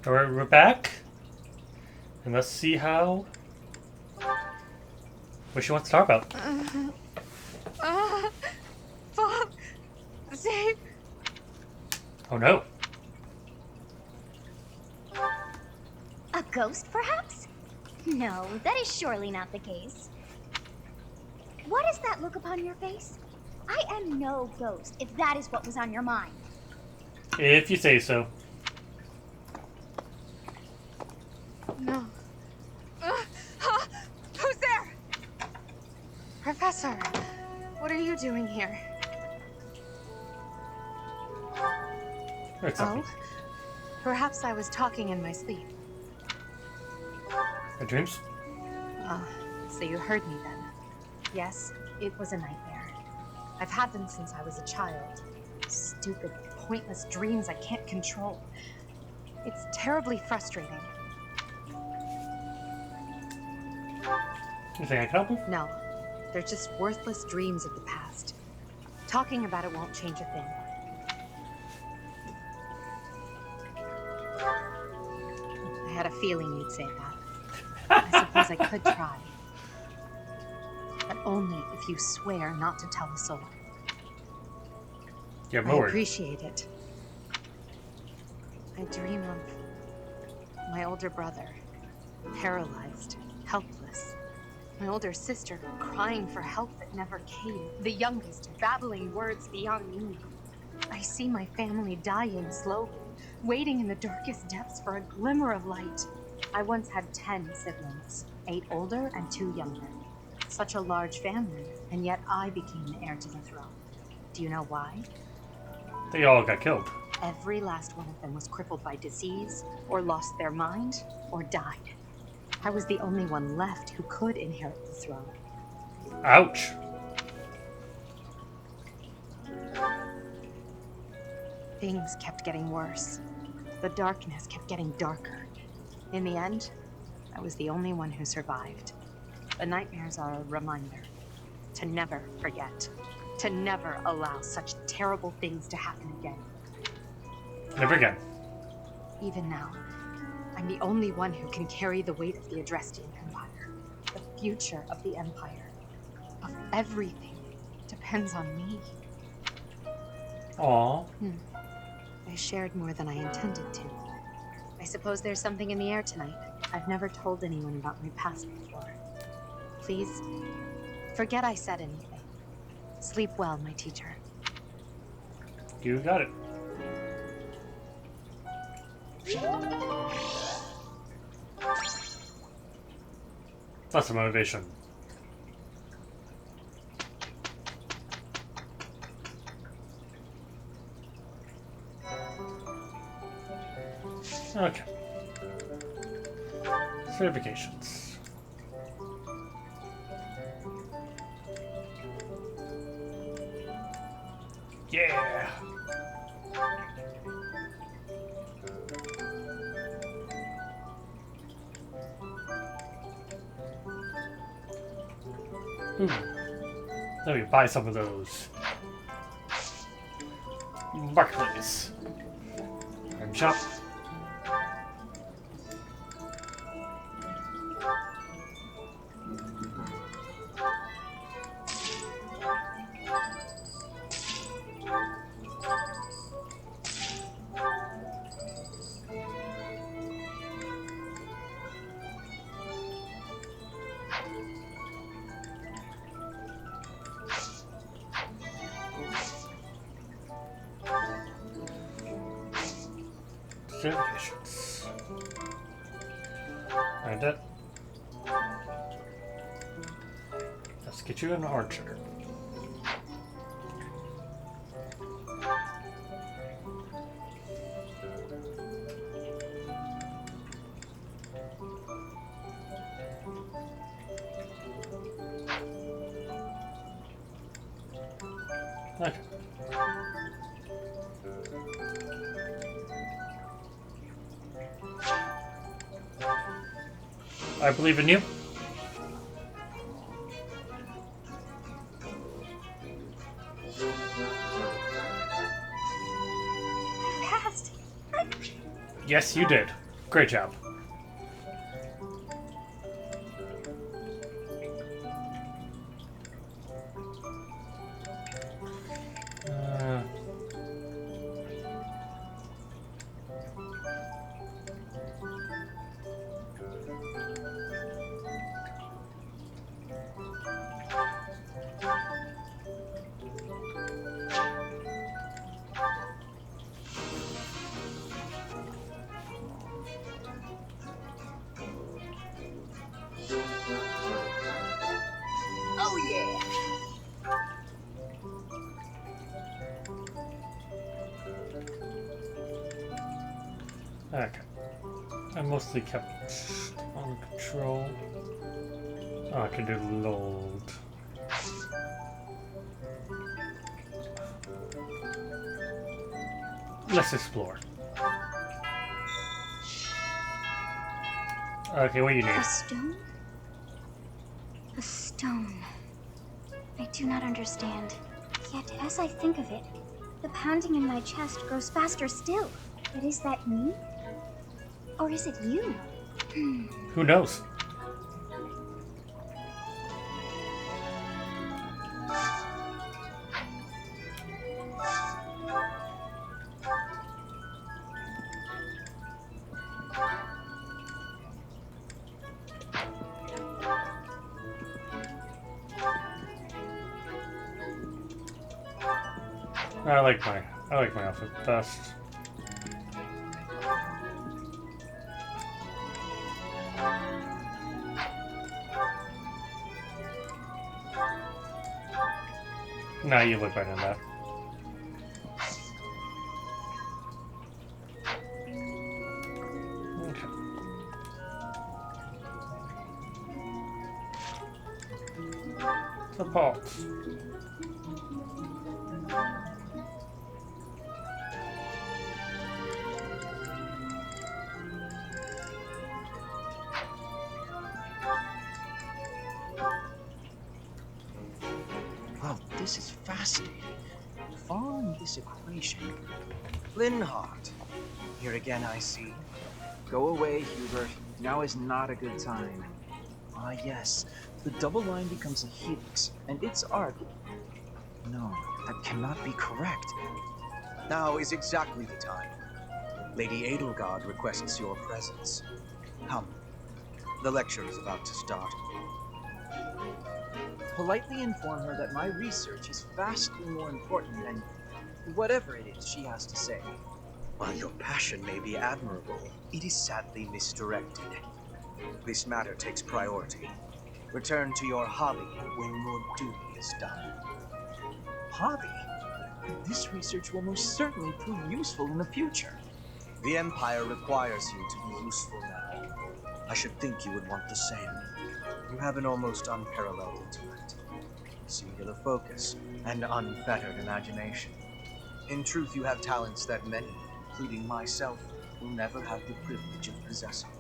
Alright, we're back. And let's see what she wants to talk about. Bob, save. Oh no. A ghost, perhaps? No, that is surely not the case. What is that look upon your face? I am no ghost, if that is what was on your mind. If you say so. No. Who's there? Professor, what are you doing here? Oh, perhaps I was talking in my sleep. my dreams? Oh, so you heard me then. Yes, it was a nightmare. I've had them since I was a child. Stupid, pointless dreams I can't control. It's terribly frustrating. You think I can help you? No, they're just worthless dreams of the past. Talking about it won't change a thing. I had a feeling you'd say that. I suppose I could try. But only if you swear not to tell a soul. Yeah, I more. appreciate it. I dream of my older brother, paralyzed, helpless. My older sister crying for help that never came. The youngest babbling words beyond me. I see my family dying slowly, waiting in the darkest depths for a glimmer of light. I once had 10 siblings, 8 older and 2 younger. Such a large family, and yet I became the heir to the throne. Do you know why? They all got killed. Every last one of them was crippled by disease, or lost their mind, or died. I was the only one left who could inherit the throne. Ouch. Things kept getting worse. The darkness kept getting darker. In the end, I was the only one who survived. The nightmares are a reminder to never forget, to never allow such terrible things to happen again. Never again. Even now, I'm the only one who can carry the weight of the Adrestian Empire. The future of the Empire, of everything, depends on me. Aww. I shared more than I intended to. I suppose there's something in the air tonight. I've never told anyone about my past before. Please, forget I said anything. Sleep well, my teacher. You got it. That's the motivation. Okay. Certifications. Yeah. Ooh. Let me buy some of those. Marketplace. Item shop. Certifications. And that. Let's get you an archer. Okay. I believe in you. Past. Yes, you did. Great job. Oh yeah! Okay. I mostly kept on control. Oh, I can do load. Let's explore. Okay, what do you need? A stone? A stone. I do not understand. Yet, as I think of it, the pounding in my chest grows faster still. But is that me? Or is it you? Who knows? I like my outfit best. Nah, you look better than that. Okay. Support. Wow, this is fascinating. Following this equation. Linhardt. Here again, I see. Go away, Hubert. Now is not a good time. Ah, yes. The double line becomes a helix, and its arc... No, that cannot be correct. Now is exactly the time. Lady Edelgard requests your presence. Come. The lecture is about to start. Politely inform her that my research is vastly more important than whatever it is she has to say. While your passion may be admirable, it is sadly misdirected. This matter takes priority. Return to your hobby when your duty is done. Hobby? This research will most certainly prove useful in the future. The Empire requires you to be useful now. I should think you would want the same. You have an almost unparalleled intellect, singular focus, and unfettered imagination. In truth, you have talents that many, including myself, will never have the privilege of possessing.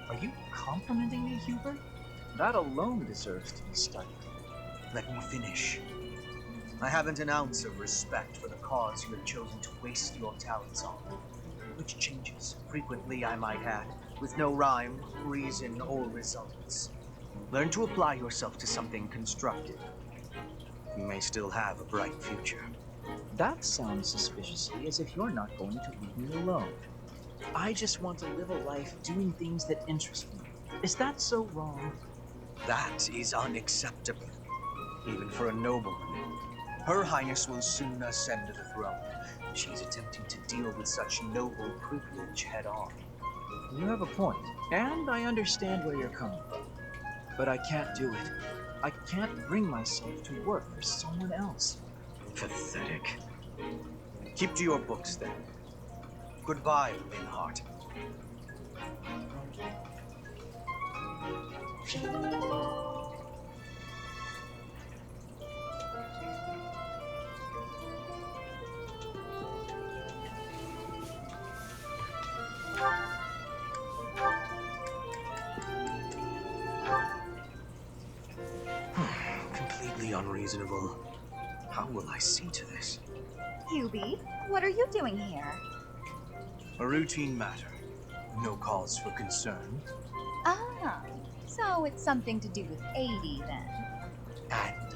Are you complimenting me, Hubert? That alone deserves to be studied. Let me finish. I haven't an ounce of respect for the cause you have chosen to waste your talents on. Which changes, frequently I might add, with no rhyme, reason, or results. Learn to apply yourself to something constructive. You may still have a bright future. That sounds suspiciously as if you're not going to leave me alone. I just want to live a life doing things that interest me. Is that so wrong? That is unacceptable, even for a nobleman. Her Highness will soon ascend to the throne. She's attempting to deal with such noble privilege head on. You have a point, and I understand where you're coming from. But I can't do it. I can't bring myself to work for someone else. Pathetic. Keep to your books, then. Goodbye, Linhardt. Completely unreasonable. How will I see to this? Hubie, what are you doing here? A routine matter. No cause for concern. Ah, so it's something to do with 80 then. And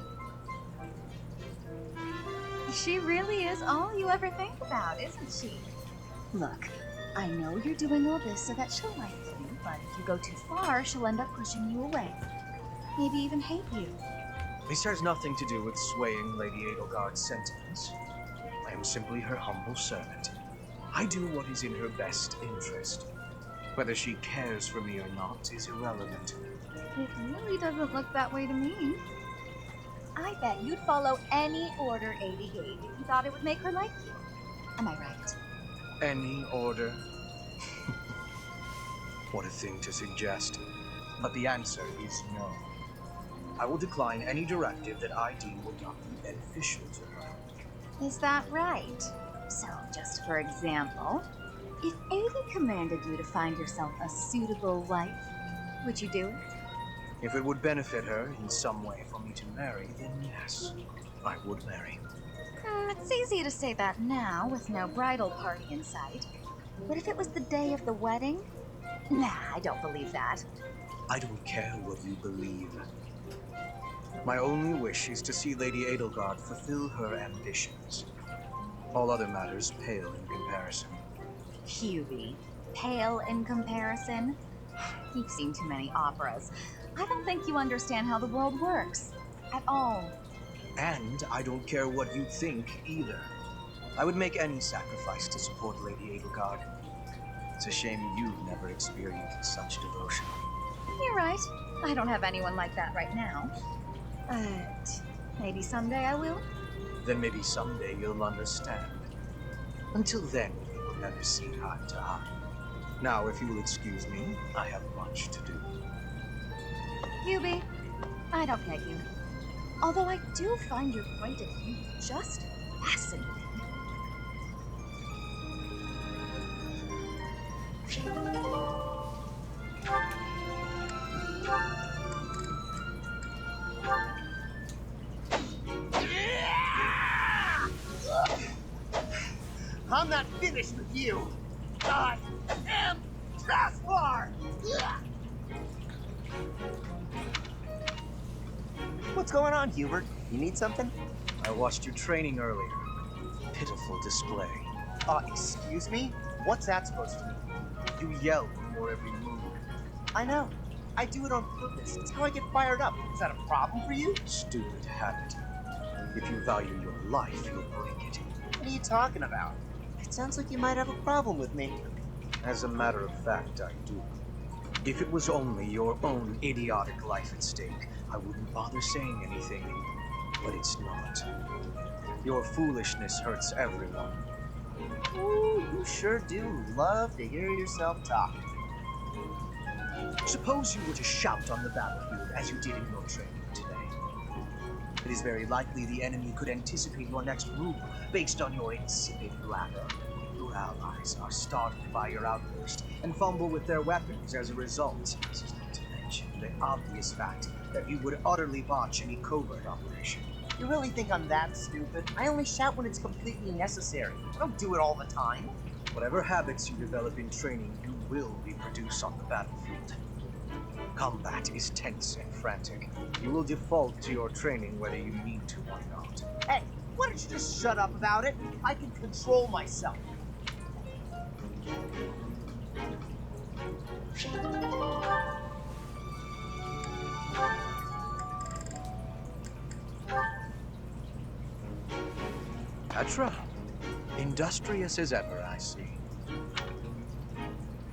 She really is all you ever think about, isn't she? Look, I know you're doing all this so that she'll like you, but if you go too far, she'll end up pushing you away. Maybe even hate you. this has nothing to do with swaying Lady Edelgard's sentiments. I am simply her humble servant. I do what is in her best interest. Whether she cares for me or not is irrelevant. It really doesn't look that way to me. I bet you'd follow any order 80 gave if you thought it would make her like you. Am I right? Any order? What a thing to suggest. But the answer is no. I will decline any directive that I deem would not be beneficial to her. Is that right? So, just for example, if 80 commanded you to find yourself a suitable wife, would you do it? If it would benefit her in some way for me to marry, then yes, I would marry. It's easy to say that now with no bridal party in sight. But if it was the day of the wedding? Nah, I don't believe that. I don't care what you believe. My only wish is to see Lady Edelgard fulfill her ambitions. All other matters pale in comparison. Hubie, pale in comparison? You've seen too many operas. I don't think you understand how the world works. At all. And I don't care what you think either. I would make any sacrifice to support Lady Edelgard. It's a shame you've never experienced such devotion. You're right. I don't have anyone like that right now. But maybe someday I will. Then maybe someday you'll understand. Until then, we will never see eye to eye. Now, if you will excuse me, I have much to do. Hubie, I don't get you. Although I do find your point of view just fascinating. I'm not finished with you. I am Caspar! What's going on, Hubert? You need something? I watched your training earlier. Pitiful display. Excuse me? What's that supposed to mean? You yell before every move. I know. I do it on purpose. It's how I get fired up. Is that a problem for you? Stupid habit. If you value your life, you'll break it. What are you talking about? It sounds like you might have a problem with me. As a matter of fact, I do. If it was only your own idiotic life at stake, I wouldn't bother saying anything. But it's not. Your foolishness hurts everyone. Ooh, you sure do love to hear yourself talk. Suppose you were to shout on the battlefield as you did in your training today. It is very likely the enemy could anticipate your next move based on your insipid blather. Your allies are startled by your outburst and fumble with their weapons as a result. This is not to mention the obvious fact that you would utterly botch any covert operation. You really think I'm that stupid? I only shout when it's completely necessary. I don't do it all the time. Whatever habits you develop in training, you will reproduce on the battlefield. Combat is tense and frantic. You will default to your training whether you need to or not. Hey, why don't you just shut up about it? I can control myself. Petra, industrious as ever, I see.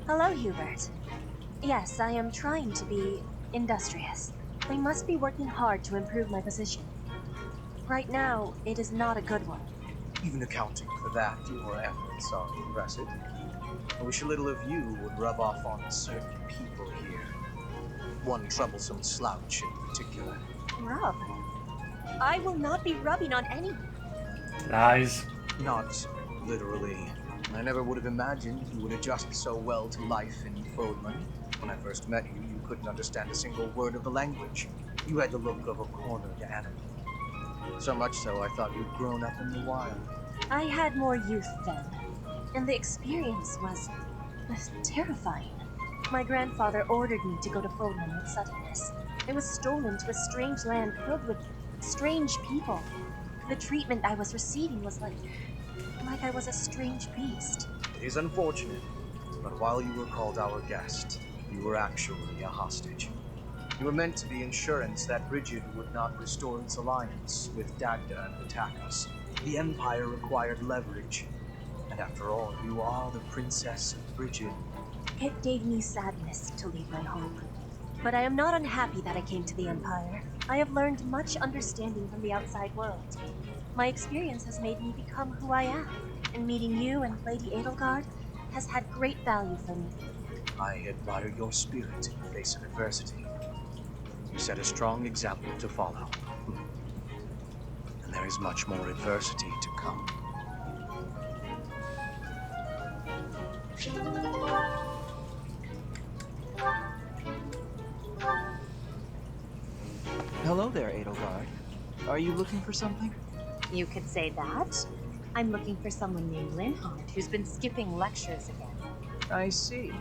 Hello, Hubert. Yes, I am trying to be industrious. I must be working hard to improve my position. Right now, it is not a good one. Even accounting for that, your efforts are impressive. I wish a little of you would rub off on certain people here. One troublesome slouch in particular. Rub? I will not be rubbing on anyone. Lies. Not literally. I never would have imagined you would adjust so well to life in Fodlan. When I first met you, you couldn't understand a single word of the language. You had the look of a cornered animal. So much so, I thought you'd grown up in the wild. I had more youth then, and the experience was That's terrifying. My grandfather ordered me to go to Fodlan with suddenness. I was stolen to a strange land filled with strange people. The treatment I was receiving was like I was a strange beast. It is unfortunate, but while you were called our guest, you were actually a hostage. You were meant to be insurance that Brigid would not restore its alliance with Dagda and attack us. The Empire required leverage, and after all, you are the Princess of Brigid. It gave me sadness to leave my home. But I am not unhappy that I came to the Empire. I have learned much understanding from the outside world. My experience has made me become who I am, and meeting you and Lady Edelgard has had great value for me. I admire your spirit in the face of adversity. You set a strong example to follow. And there is much more adversity to come. Hello there, Edelgard. Are you looking for something? You could say that. I'm looking for someone named Linhardt who's been skipping lectures again. I see.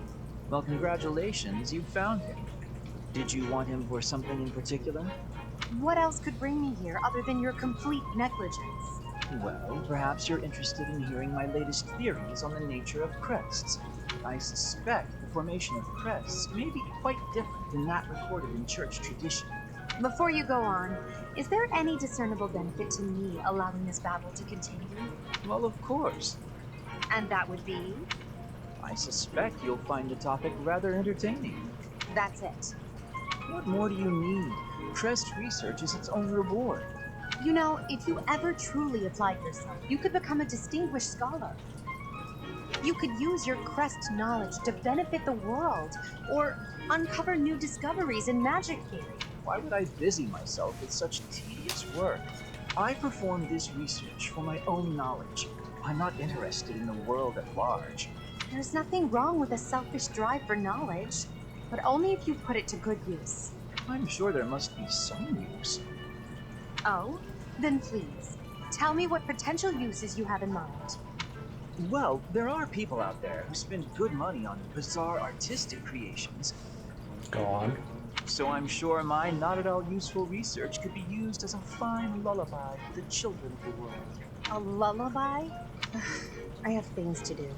Well, congratulations, you found him. Did you want him for something in particular? What else could bring me here other than your complete negligence? Well, perhaps you're interested in hearing my latest theories on the nature of crests. I suspect the formation of crests may be quite different than that recorded in church tradition. Before you go on, is there any discernible benefit to me allowing this battle to continue? Well, of course. And that would be? I suspect you'll find the topic rather entertaining. That's it. What more do you need? Crest research is its own reward. You know, if you ever truly applied yourself, you could become a distinguished scholar. You could use your crest knowledge to benefit the world, or uncover new discoveries in magic theory. Why would I busy myself with such tedious work? I perform this research for my own knowledge. I'm not interested in the world at large. There's nothing wrong with a selfish drive for knowledge, but only if you put it to good use. I'm sure there must be some use. Oh? Then please, tell me what potential uses you have in mind. Well, there are people out there who spend good money on bizarre artistic creations. Go on. So I'm sure my not at all useful research could be used as a fine lullaby for the children of the world. A lullaby? I have things to do.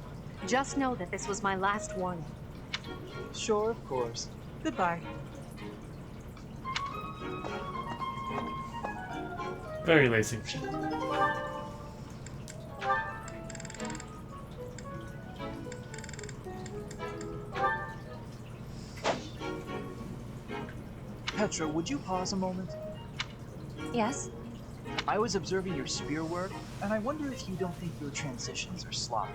Just know that this was my last warning. Sure, of course. Goodbye. Very lazy. Petra, would you pause a moment? Yes? I was observing your spear work, and I wonder if you don't think your transitions are sloppy.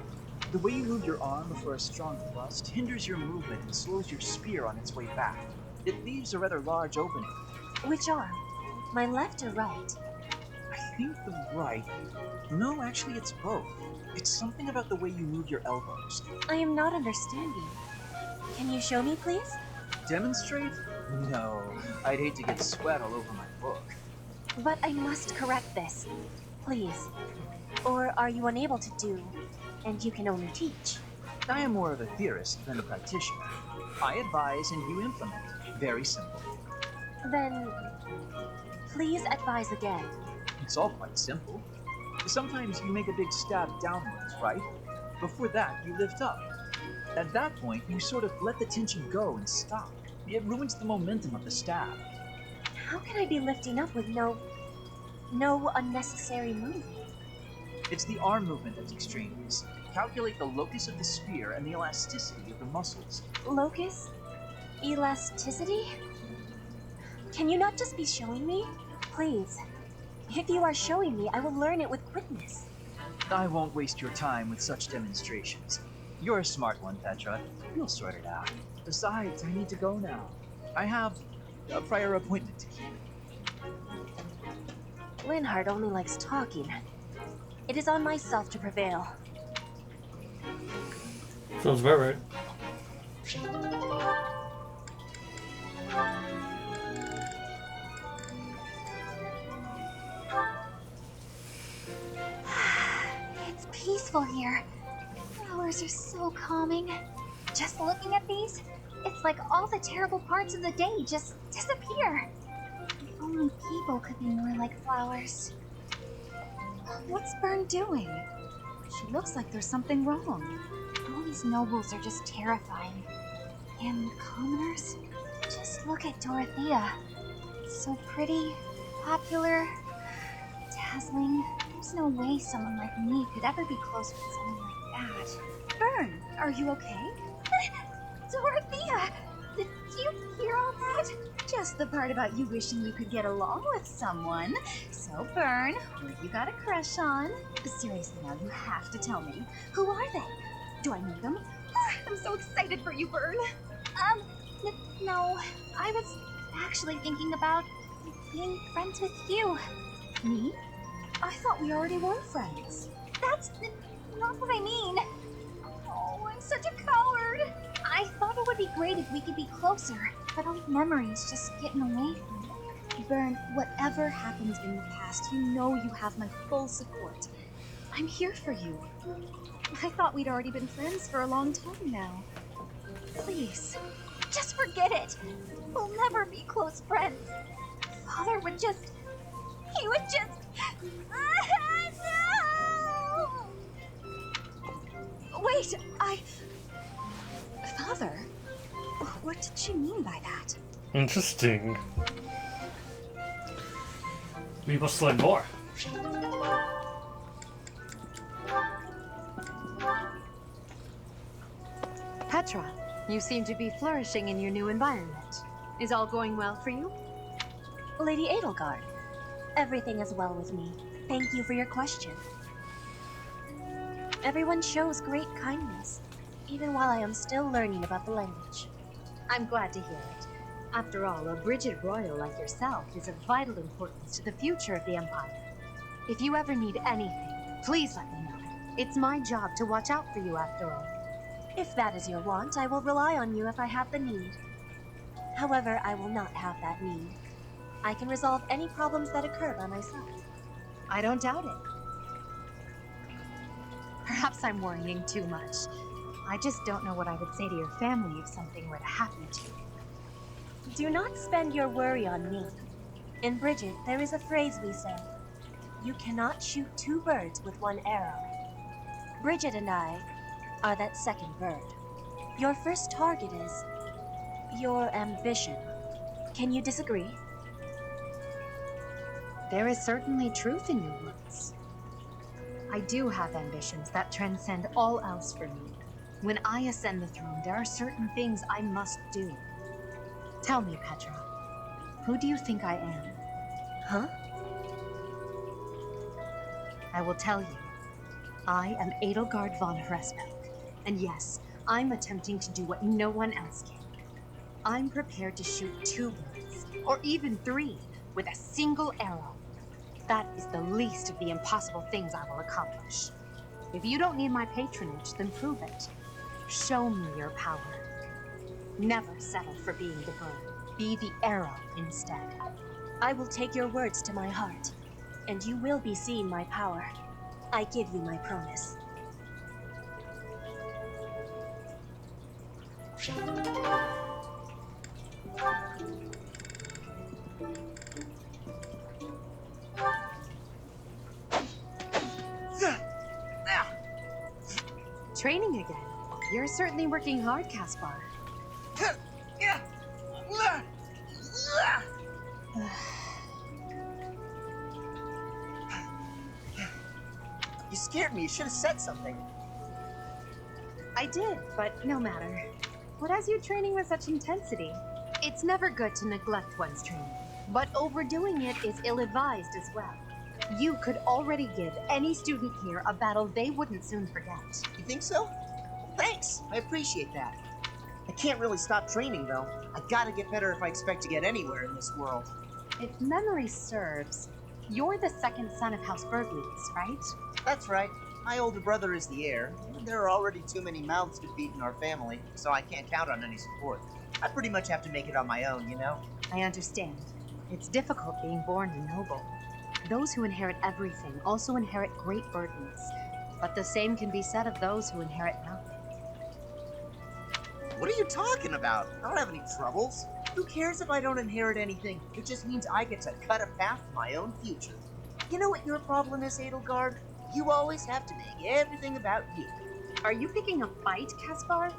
The way you move your arm before a strong thrust hinders your movement and slows your spear on its way back. It leaves a rather large opening. Which arm? My left or right? I think the right. No, actually, it's both. It's something about the way you move your elbows. I am not understanding. Can you show me, please? Demonstrate? No, I'd hate to get sweat all over my book. But I must correct this. Please. Or are you unable to do, and you can only teach? I am more of a theorist than a practitioner. I advise and you implement. Very simple. Then, please advise again. It's all quite simple. Sometimes you make a big stab downwards, right? Before that, you lift up. At that point, you sort of let the tension go and stop. It ruins the momentum of the stab. How can I be lifting up with no unnecessary movement? It's the arm movement that's extraneous. Calculate the locus of the spear and the elasticity of the muscles. Locus? Elasticity? Can you not just be showing me? Please. If you are showing me, I will learn it with quickness. I won't waste your time with such demonstrations. You're a smart one, Petra. You'll sort it out. Besides, I need to go now. I have a prior appointment to keep. Linhardt only likes talking. It is on myself to prevail. Sounds about right. It's peaceful here. Flowers are so calming. Just looking at these, it's like all the terrible parts of the day just disappear. If only people could be more like flowers. What's Bern doing? She looks like there's something wrong. All these nobles are just terrifying. And commoners? Just look at Dorothea. So pretty, popular, dazzling. There's no way someone like me could ever be close with someone like that. Bern, are you okay? Dorothea! Did you hear all that? Just the part about you wishing you could get along with someone. So, Bern, who you got a crush on? Seriously now, you have to tell me. Who are they? Do I know them? I'm so excited for you, Bern. No, I was actually thinking about being friends with you. Me? I thought we already were friends. That's not what I mean. Oh, I'm such a coward. I thought it would be great if we could be closer, but old memories just getting away from me. Bern, whatever happens in the past, you know you have my full support. I'm here for you. I thought we'd already been friends for a long time now. Please. Just forget it. We'll never be close friends. Father would just... He would just... No! Wait, Father? What did she mean by that? Interesting. We must learn more. Petra, you seem to be flourishing in your new environment. Is all going well for you? Lady Edelgard, everything is well with me. Thank you for your question. Everyone shows great kindness, even while I am still learning about the language. I'm glad to hear it. After all, a Brigid royal like yourself is of vital importance to the future of the Empire. If you ever need anything, please let me know. It's my job to watch out for you after all. If that is your want, I will rely on you if I have the need. However, I will not have that need. I can resolve any problems that occur by myself. I don't doubt it. Perhaps I'm worrying too much. I just don't know what I would say to your family if something were to happen to you. Do not spend your worry on me. In Brigid, there is a phrase we say. You cannot shoot two birds with one arrow. Brigid and I are that second bird. Your first target is your ambition. Can you disagree? There is certainly truth in your words. I do have ambitions that transcend all else for me. When I ascend the throne, there are certain things I must do. Tell me, Petra, who do you think I am? Huh? I will tell you. I am Edelgard von Hresberg, and yes, I'm attempting to do what no one else can. I'm prepared to shoot 2 birds, or even 3, with a single arrow. That is the least of the impossible things I will accomplish. If you don't need my patronage, then prove it. Show me your power. Never settle for being the bird. Be the arrow instead. I will take your words to my heart, and you will be seeing my power. I give you my promise. Training again. You're certainly working hard, Caspar. You scared me. You should have said something. I did, but no matter. What has you training with such intensity? It's never good to neglect one's training, but overdoing it is ill-advised as well. You could already give any student here a battle they wouldn't soon forget. You think so? Well, thanks. I appreciate that. I can't really stop training, though. I gotta get better if I expect to get anywhere in this world. If memory serves, you're the second son of House Berglius, right? That's right. My older brother is the heir. There are already too many mouths to feed in our family, so I can't count on any support. I pretty much have to make it on my own, you know? I understand. It's difficult being born a noble. Those who inherit everything also inherit great burdens, but the same can be said of those who inherit nothing. What are you talking about? I don't have any troubles. Who cares if I don't inherit anything? It just means I get to cut a path to my own future. You know what your problem is, Edelgard? You always have to make everything about you. Are you picking a fight, Caspar?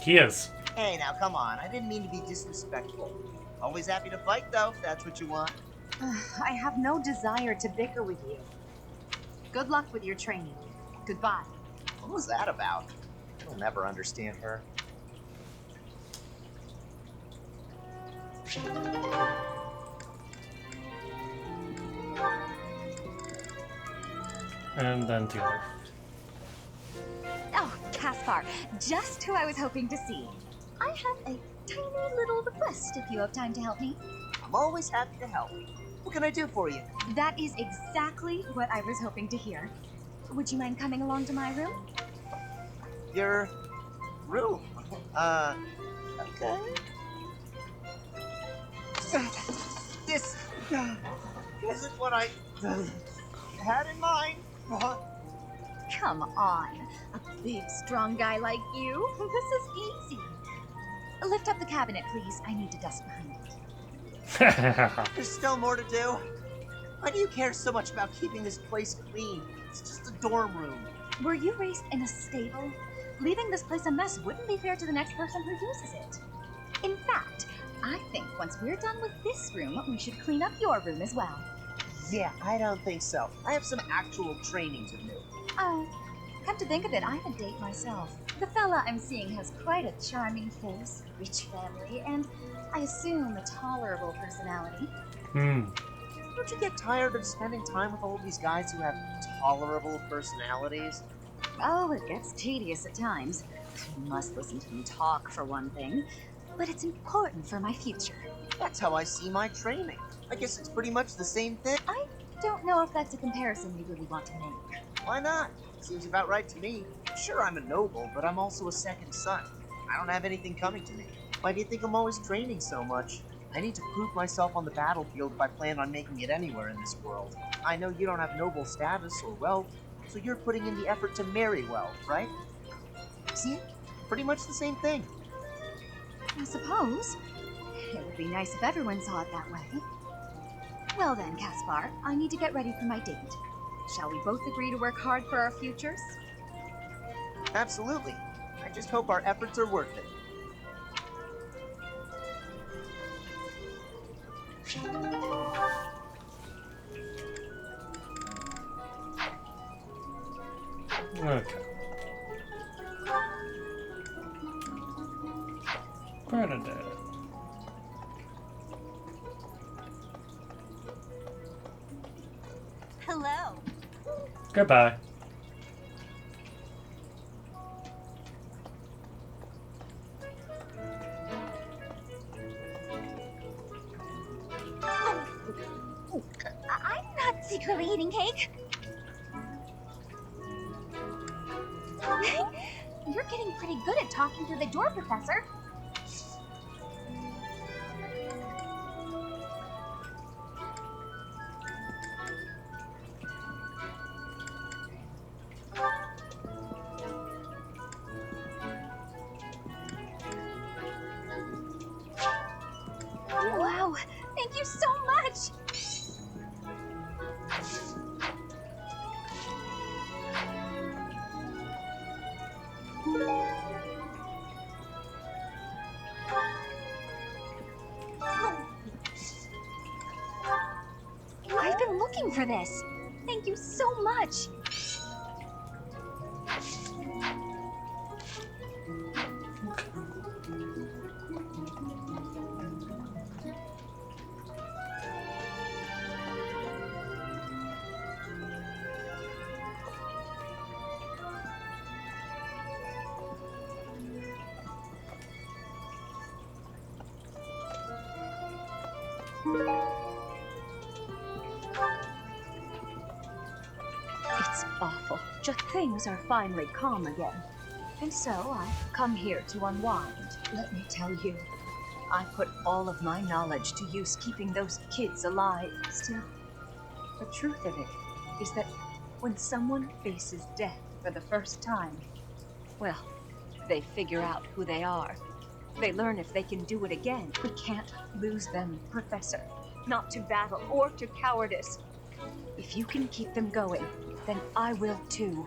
He is. Hey, now come on. I didn't mean to be disrespectful. Always happy to fight, though, if that's what you want. I have no desire to bicker with you. Good luck with your training. Goodbye. What was that about? I'll never understand her. And then the other. Oh, Caspar, just who I was hoping to see. I have a tiny little request if you have time to help me. I'm always happy to help. What can I do for you? That is exactly what I was hoping to hear. Would you mind coming along to my room? Your room. Okay. This isn't what I had in mind. Come on, a big, strong guy like you. This is easy. Lift up the cabinet, please. I need to dust behind it. There's still more to do. Why do you care so much about keeping this place clean? It's just a dorm room. Were you raised in a stable? Leaving this place a mess wouldn't be fair to the next person who uses it. In fact, I think once we're done with this room, we should clean up your room as well. Yeah, I don't think so. I have some actual training to do. Oh, come to think of it, I have a date myself. The fella I'm seeing has quite a charming face, rich family, and I assume a tolerable personality. Don't you get tired of spending time with all these guys who have tolerable personalities? Oh, it gets tedious at times. You must listen to me talk, for one thing. But it's important for my future. That's how I see my training. I guess it's pretty much the same thing. I don't know if that's a comparison you really want to make. Why not? Seems about right to me. Sure, I'm a noble, but I'm also a second son. I don't have anything coming to me. Why do you think I'm always training so much? I need to prove myself on the battlefield if I plan on making it anywhere in this world. I know you don't have noble status or wealth, so you're putting in the effort to marry wealth, right? See? Pretty much the same thing. I suppose. It would be nice if everyone saw it that way. Well then, Caspar, I need to get ready for my date. Shall we both agree to work hard for our futures? Absolutely. I just hope our efforts are worth it. Okay. Bernadette. Hello. Goodbye. I'm not secretly eating cake. You're getting pretty good at talking through the door, Professor. Wow, thank you so much. I've been looking for this. Thank you so much. It's awful. Just things are finally calm again. And so I've come here to unwind. Let me tell you, I put all of my knowledge to use keeping those kids alive. Still, the truth of it is that when someone faces death for the first time, well, they figure out who they are. They learn if they can do it again. We can't lose them, Professor. Not to battle or to cowardice. If you can keep them going, then I will too.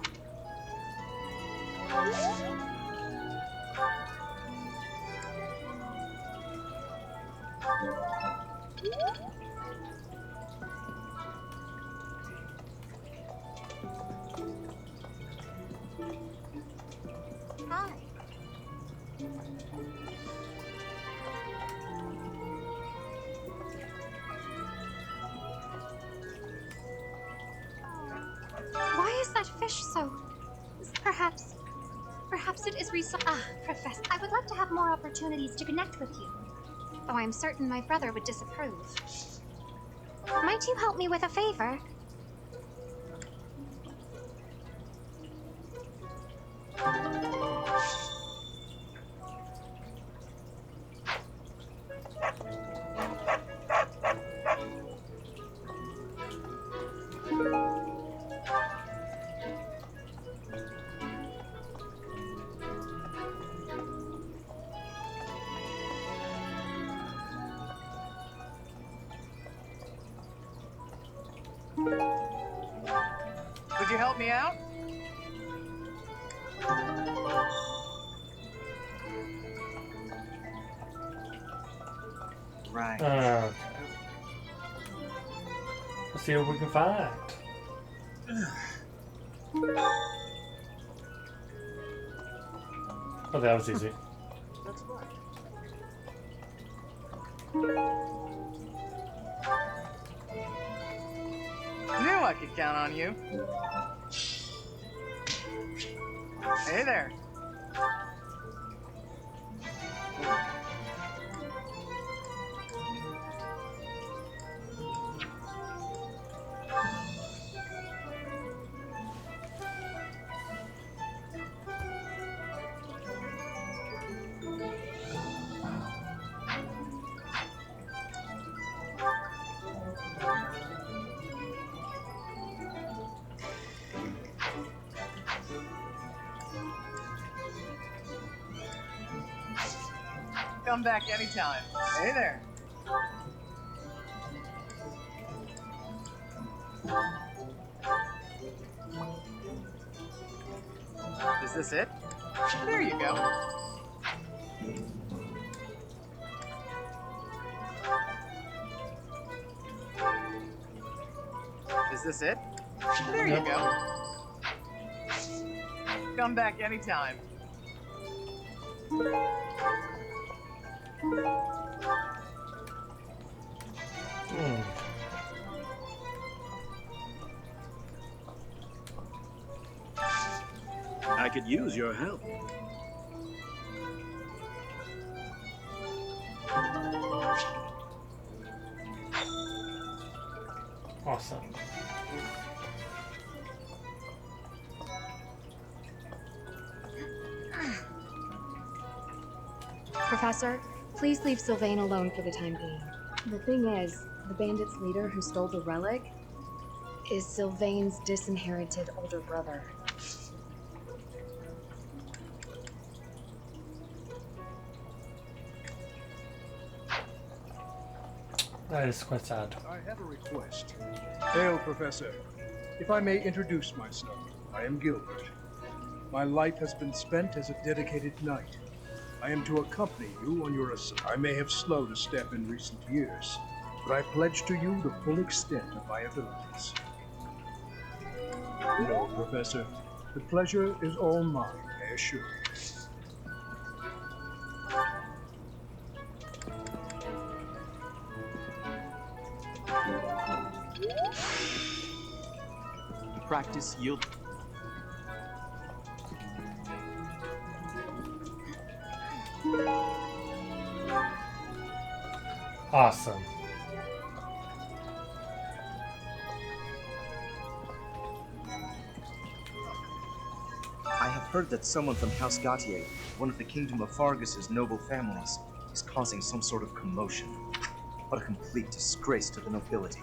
Hi. Why is that fish so... Perhaps it is Ah, Professor, I would love to have more opportunities to connect with you. though I'm certain my brother would disapprove. Might you help me with a favor? Could you help me out? Right. Okay. Let's see what we can find. Oh, that was easy. That's right. Knew I could count on you. Hey there. Come back anytime. Hey there. Is this it? There you go. Is this it? There you go. Come back anytime. I could use your help. Awesome. Professor, please leave Sylvain alone for the time being. The thing is, the bandit's leader who stole the relic is Sylvain's disinherited older brother. That is quite sad. I have a request. Hail, Professor. If I may introduce myself, I am Gilbert. My life has been spent as a dedicated knight. I am to accompany you on your assault. I may have slowed a step in recent years, but I pledge to you the full extent of my abilities. No, Professor. The pleasure is all mine, I assure you. Practice yield. Awesome. I have heard that someone from House Gautier, one of the Kingdom of Fargus's noble families, is causing some sort of commotion. What a complete disgrace to the nobility.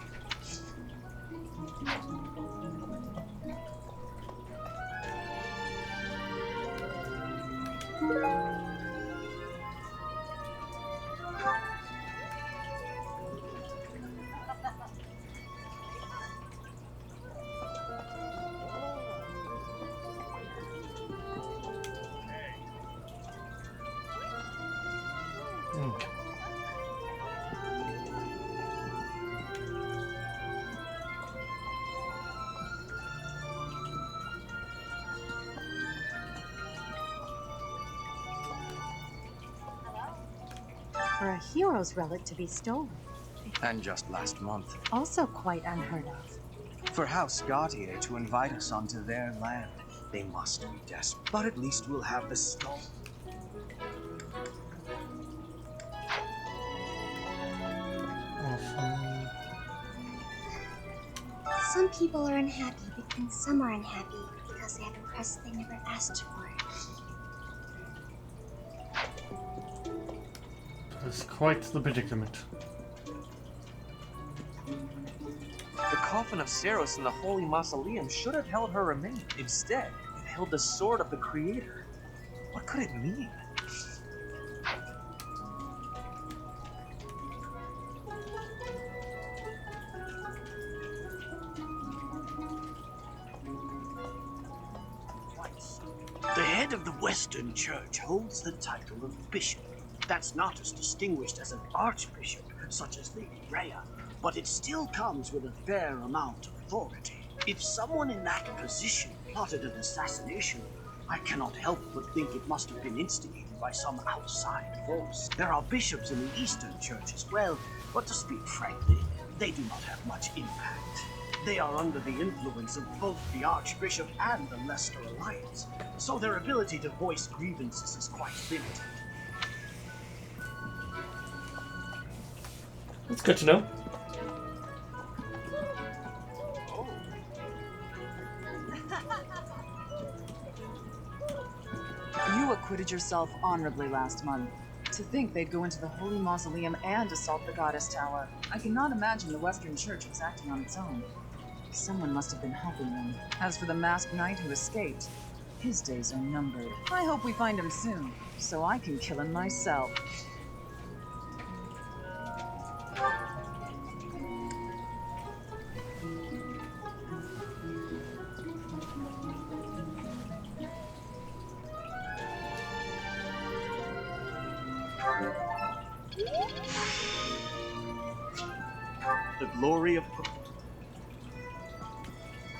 For a hero's relic to be stolen. And just last month. Also quite unheard of. For House Gautier to invite us onto their land, they must be desperate. But at least we'll have the stone. Awesome. Some people are unhappy, and some are unhappy because they have a crest they never asked for. It's quite the predicament. The coffin of Seros in the Holy Mausoleum should have held her remains. Instead, it held the sword of the Creator. What could it mean? The head of the Western Church holds the title of bishop. That's not as distinguished as an archbishop, such as Lady Rhea, but it still comes with a fair amount of authority. If someone in that position plotted an assassination, I cannot help but think it must have been instigated by some outside force. There are bishops in the Eastern Church as well, but to speak frankly, they do not have much impact. They are under the influence of both the Archbishop and the Leicester Alliance, so their ability to voice grievances is quite limited. That's good to know. You acquitted yourself honorably last month. To think they'd go into the Holy Mausoleum and assault the Goddess Tower. I cannot imagine the Western Church was acting on its own. Someone must have been helping them. As for the masked knight who escaped, his days are numbered. I hope we find him soon, so I can kill him myself. The glory of...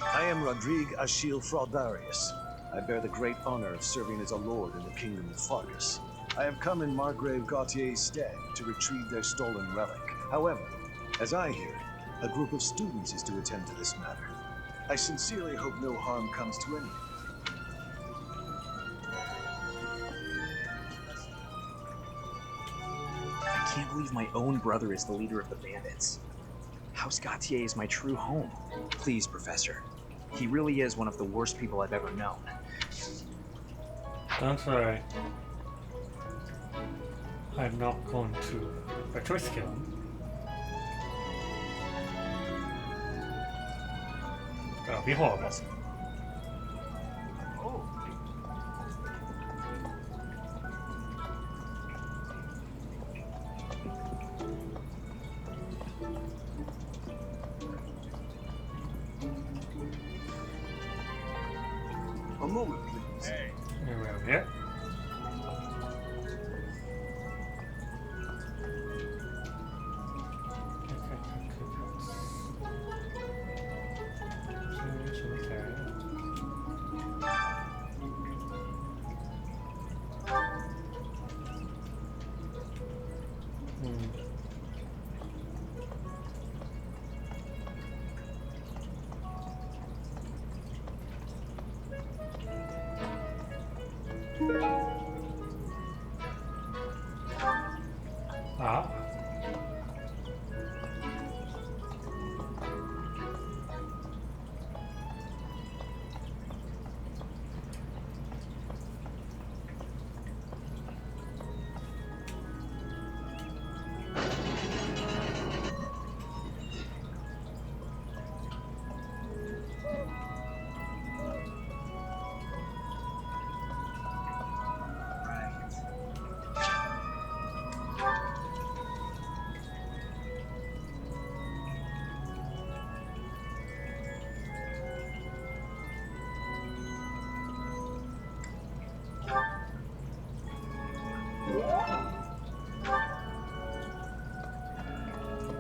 I am Rodrigue Achille Fraudarius. I bear the great honor of serving as a lord in the kingdom of Fargus. I have come in Margrave Gautier's stead to retrieve their stolen relic. However, as I hear, a group of students is to attend to this matter. I sincerely hope no harm comes to any. I can't believe my own brother is the leader of the bandits. House Gautier is my true home. Please, Professor. He really is one of the worst people I've ever known. Don't worry. I'm not going to by choice kill him. That would be horrible. A moment, please. Hey. Over here. Ah.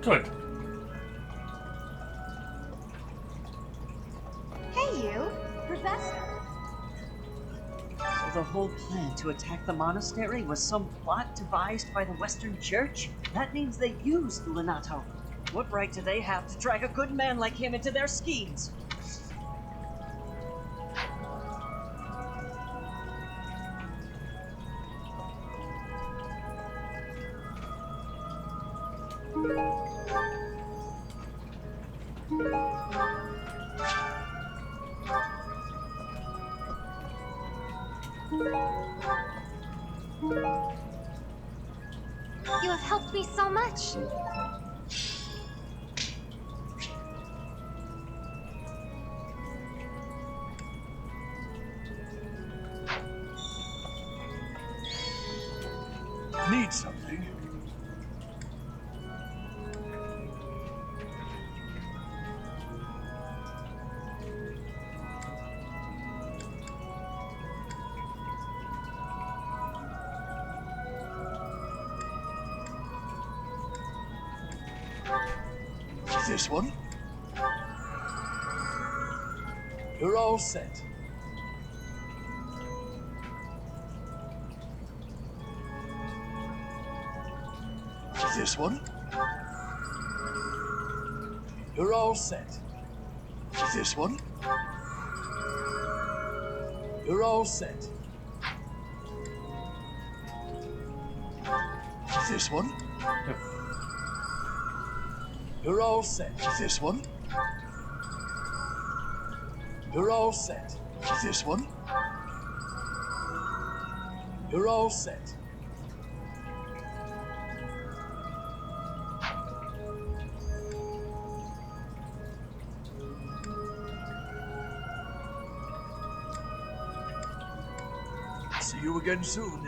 Good. Hey, you, Professor. So the whole plan to attack the monastery was some plot devised by the Western Church? That means they used Lenato. What right do they have to drag a good man like him into their schemes? You have helped me so much. Need something? This one? You're all set. This one? You're all set. This one? You're all set. This one? Yep. You're all set. This one? You're all set. This one? You're all set. See you again soon.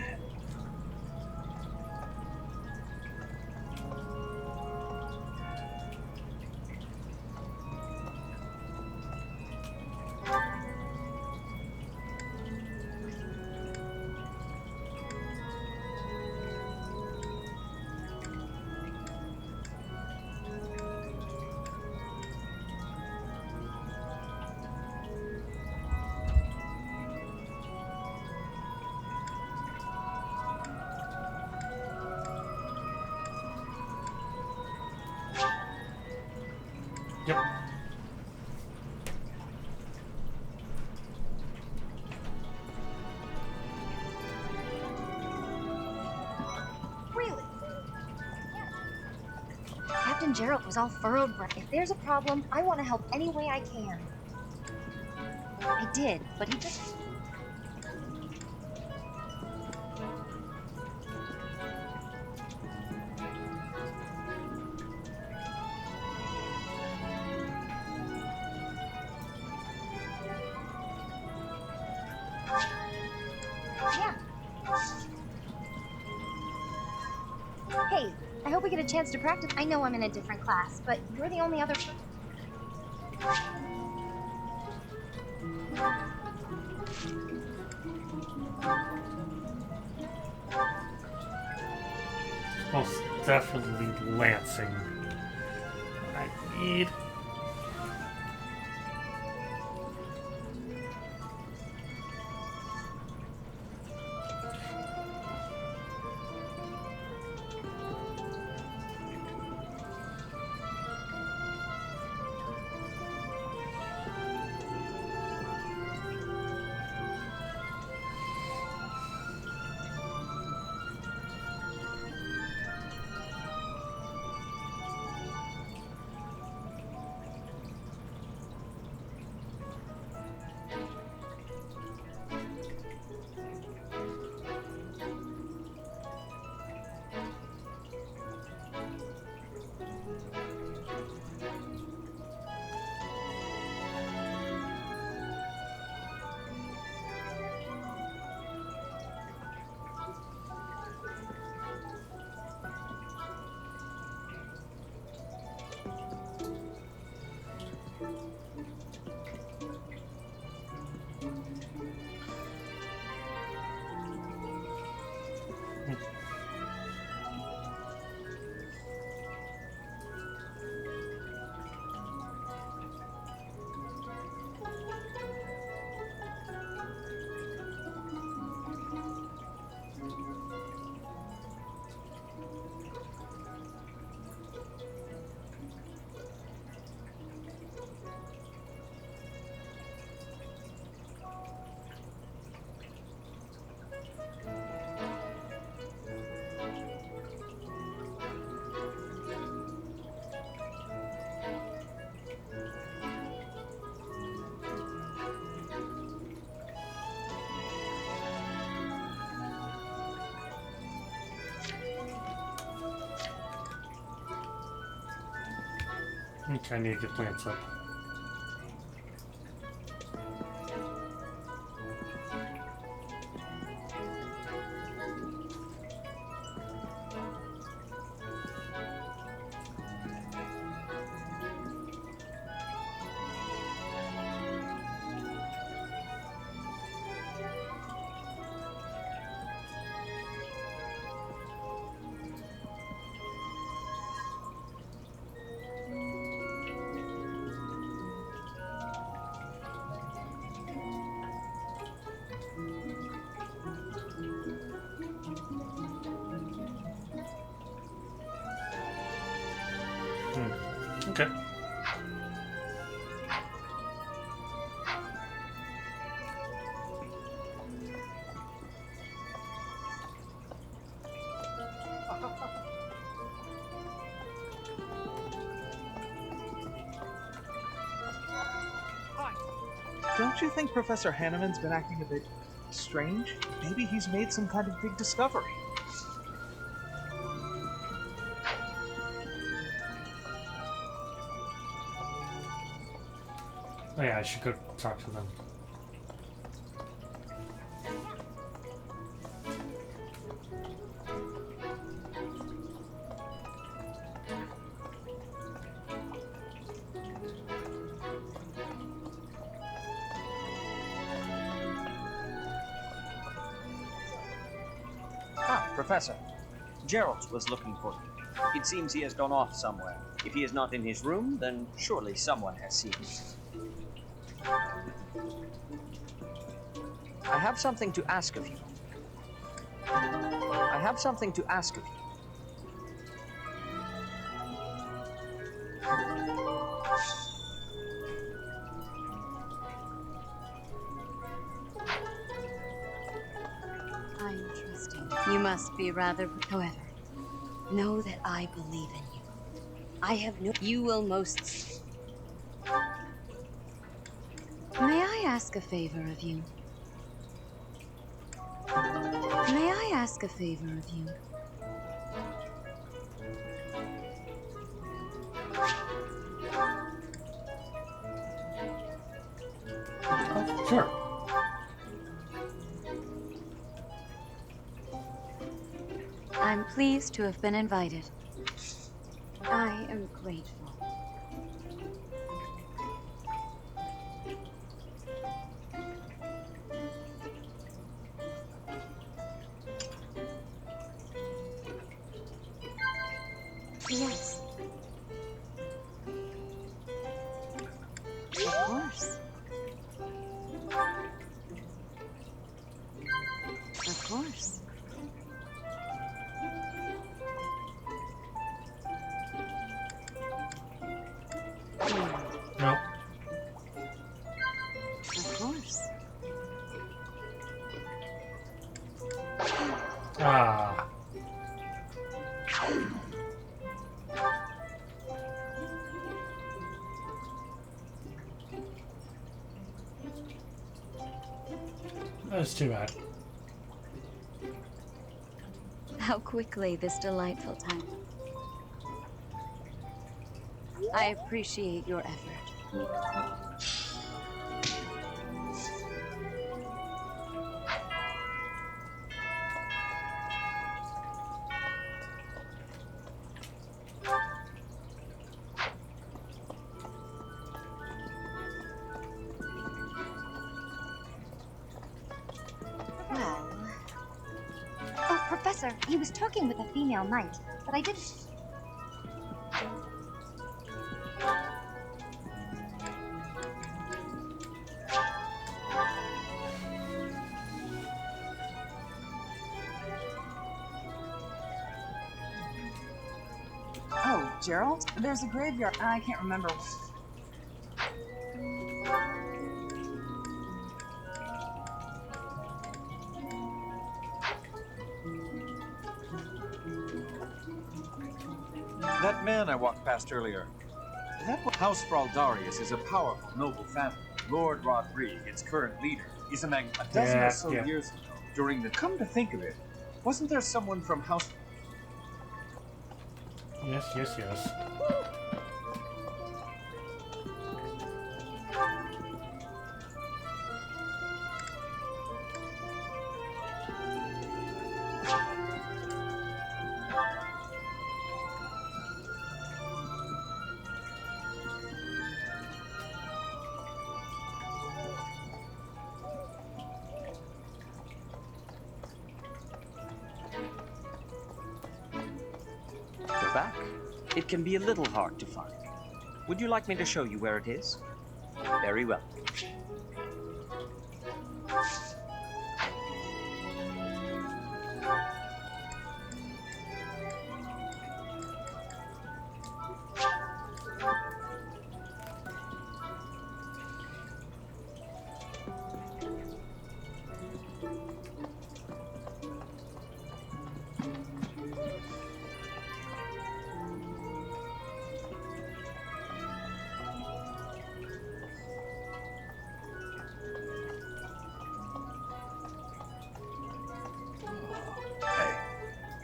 Yep. Really? Captain Gerald was all furrowed. If there's a problem, I want to help any way I can. I did, but he just... Yeah. Hey, I hope we get a chance to practice. I know I'm in a different class, but you're the only other... Most definitely Lancing. I need. Okay, I need to get plants up. Okay. Don't you think Professor Hanneman's been acting a bit strange? Maybe he's made some kind of big discovery. Oh yeah, I should go talk to them. Ah, Professor. Gerald was looking for you. It seems he has gone off somewhere. If he is not in his room, then surely someone has seen him. I have something to ask of you. I have something to ask of you. I'm trusting. You must be rather. However, know that I believe in you. I have no. You will most. May I ask a favor of you? May I ask a favor of you? Oh, sure. I'm pleased to have been invited. I am grateful. Yes. Of course. Of course. No. Of course. Ah. That's too bad. How quickly this delightful time. I appreciate your effort. Well... Oh, Professor, he was talking with a female knight, but I didn't... Oh, Gerald? There's a graveyard. I can't remember. That man I walked past earlier. House Fraldarius is a powerful, noble family. Lord Rodrigue, its current leader, is a dozen or so years ago, during the... Come to think of it, wasn't there someone from House... Yes, yes, yes. back. It can be a little hard to find. Would you like me to show you where it is? Very well.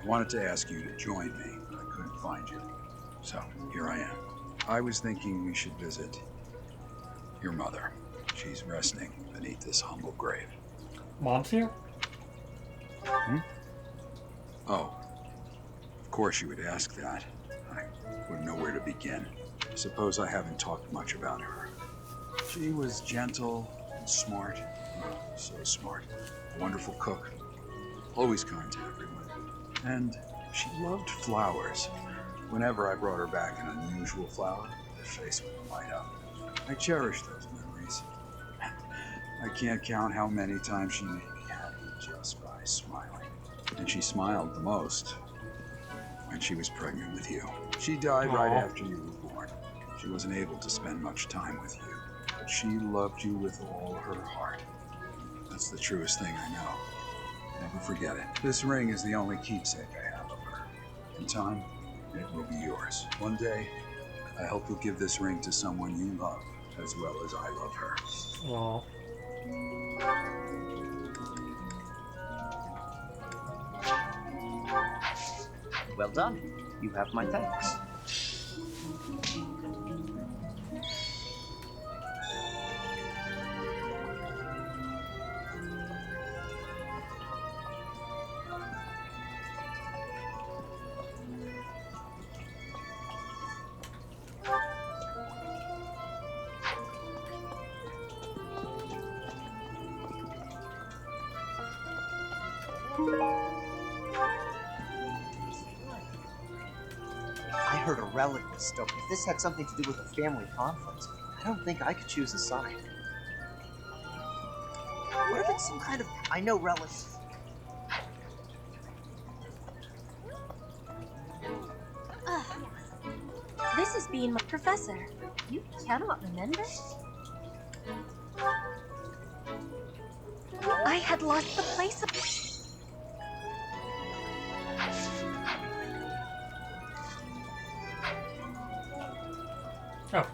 I wanted to ask you to join me, but I couldn't find you. So, here I am. I was thinking we should visit your mother. She's resting beneath this humble grave. Mom's here? Hmm? Oh. Of course you would ask that. I wouldn't know where to begin. I suppose I haven't talked much about her. She was gentle and smart. Oh, so smart. A wonderful cook. Always kind to everyone. And she loved flowers. Whenever I brought her back an unusual flower, her face would light up. I cherish those memories. I can't count how many times she made me happy just by smiling. And she smiled the most when she was pregnant with you. She died right after you were born. She wasn't able to spend much time with you, but she loved you with all her heart. That's the truest thing I know. Never forget it. This ring is the only keepsake I have of her. In time, it will be yours. One day, I hope you'll give this ring to someone you love, as well as I love her. Aww. Well done. You have my thanks. I heard a relic was stolen. If this had something to do with a family conflict, I don't think I could choose a side. What if it's some kind of... I know relics... This is being my professor. You cannot remember? I had lost the place of... Oh.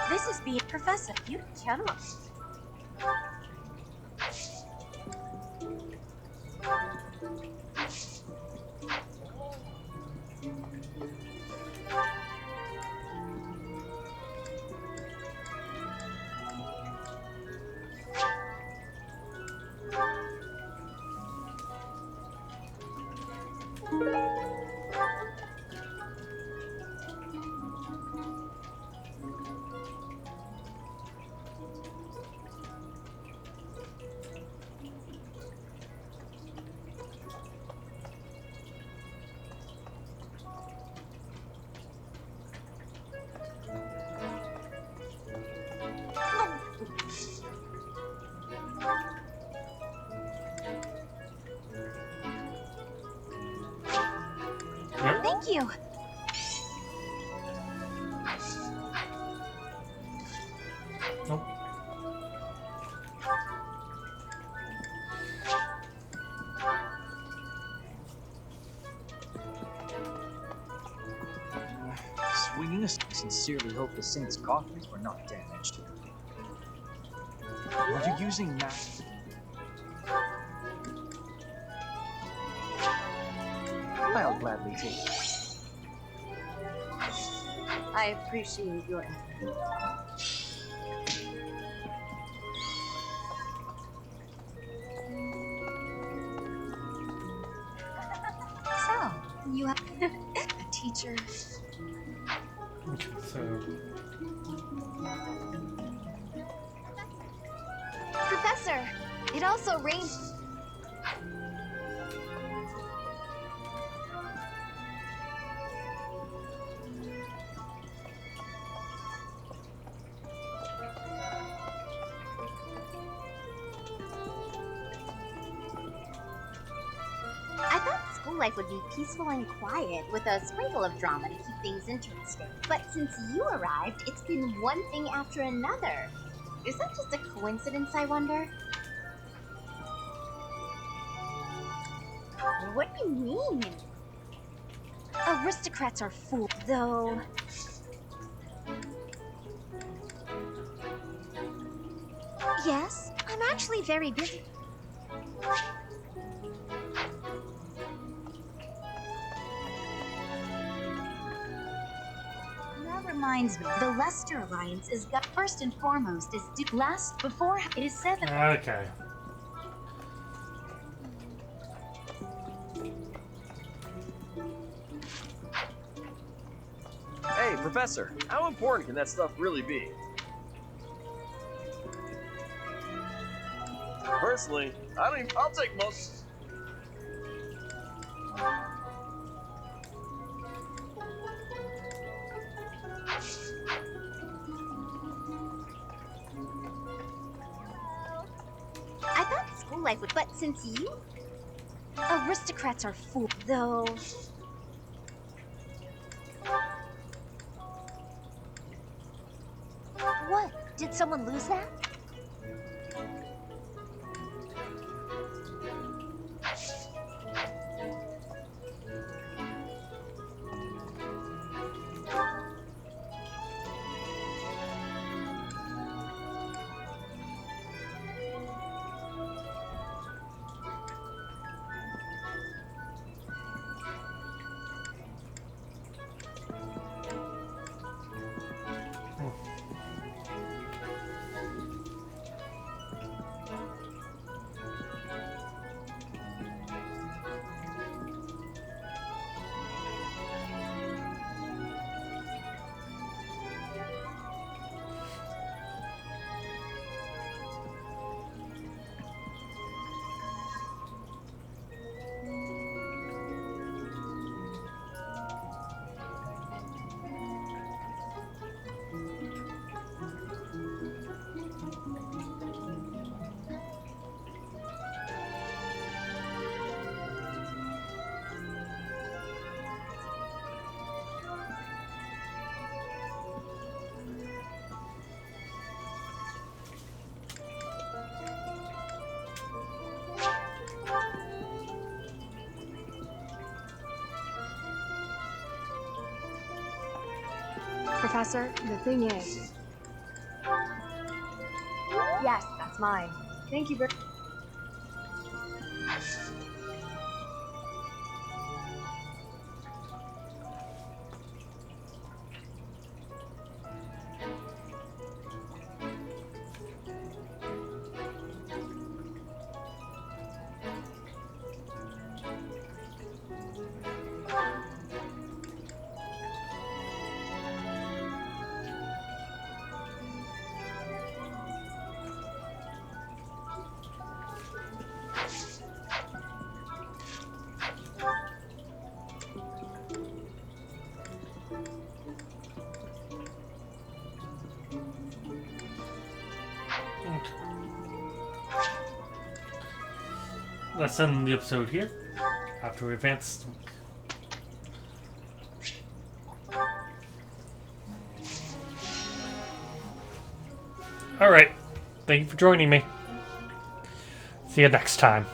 This is being professor. You cannot. Thank you. Nope. Swinging a stick, I sincerely hope the saints' coffins were not damaged. Were you using that? I'll gladly take it. I appreciate your effort. So, you have a teacher. Okay, so... Professor, it also rains. life would be peaceful and quiet, with a sprinkle of drama to keep things interesting. But since you arrived, it's been one thing after another. Is that just a coincidence, I wonder? What do you mean? Aristocrats are fools, though. Yes, I'm actually very busy. That reminds me, the Leicester Alliance is first and foremost is last before it is said that. Okay. Hey, Professor, how important can that stuff really be? Personally, I'll take most. I thought school life would, but since you aristocrats are fools, though. What? Did someone lose that? Professor, the thing is... Yes, that's mine. Thank you very... Let's end the episode here after we advance. Alright, thank you for joining me. See you next time.